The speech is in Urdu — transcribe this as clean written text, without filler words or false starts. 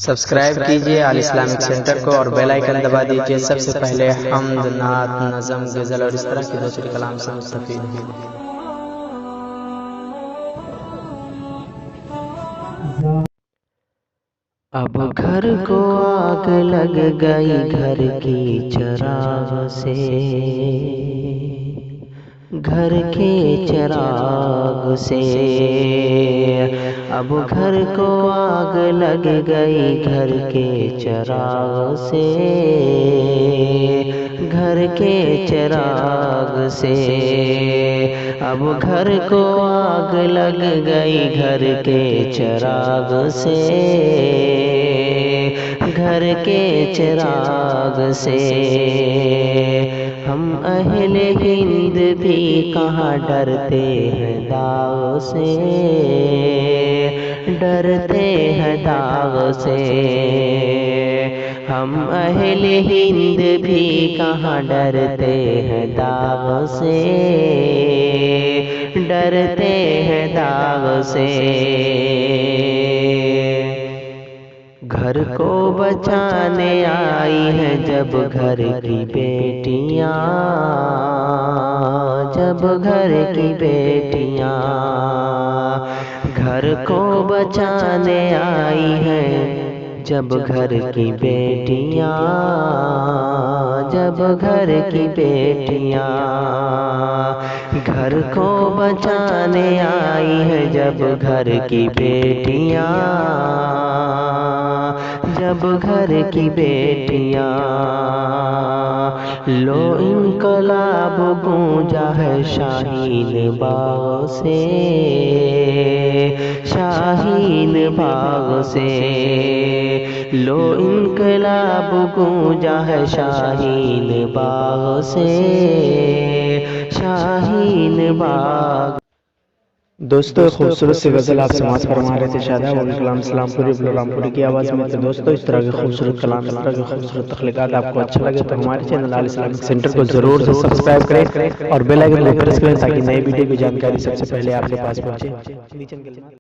سبسکرائب کیجئے آل اسلامک سینٹر کو اور بیل آئیکن دبا دیجئے سب سے پہلے حمد، نعت، نظم، غزل اور اس طرح کے دوسرے کلام سے مستفید ہیں۔ اب گھر کو آگ لگ گئی گھر کی چراغ سے، گھر کے چراغ سے۔ اب گھر کو آگ لگ گئی گھر کے چراغ سے، گھر کے چراغ سے۔ اب گھر کو آگ لگ گئی گھر کے چراغ سے، گھر کے چراغ سے۔ ہم اہل ہند بھی کہاں ڈرتے ہیں داغ سے، ڈرتے ہیں داغ سے۔ ہم اہل ہند بھی کہاں ڈرتے ہیں داغ سے، ڈرتے ہیں داغ سے۔ گھر کو بچانے آئی ہیں جب گھر کی بیٹیاں، جب گھر کی بیٹیاں۔ گھر کو بچانے آئی ہیں جب گھر کی بیٹیاں، جب گھر کی بیٹیاں۔ گھر کو بچانے آئی ہیں جب گھر کی بیٹیاں، جب گھر کی بیٹیاں۔ لو انقلاب گونجا ہے شاہین باغ سے، شاہین باغ سے۔ لو انقلاب گونجا ہے شاہین باغ سے، شاہین باغ۔ دوستو ایک خوبصورت سی غزل آپ سماعت فرما رہے تھے شاداب ابوالکلام سلام پوری بلورام پوری کی آواز میں۔ تو دوستو اس طرح کے خوبصورت کلام، اس طرح کے خوبصورت تخلیقات آپ کو اچھا لگے تو ہمارے چینل آل اسلامک سینٹر کو ضرور سے سبسکرائب کریں اور بیل آئیکن کو پریس کریں تاکہ نئی ویڈیو کی جانکاری سب سے پہلے آپ کے پاس پہنچے۔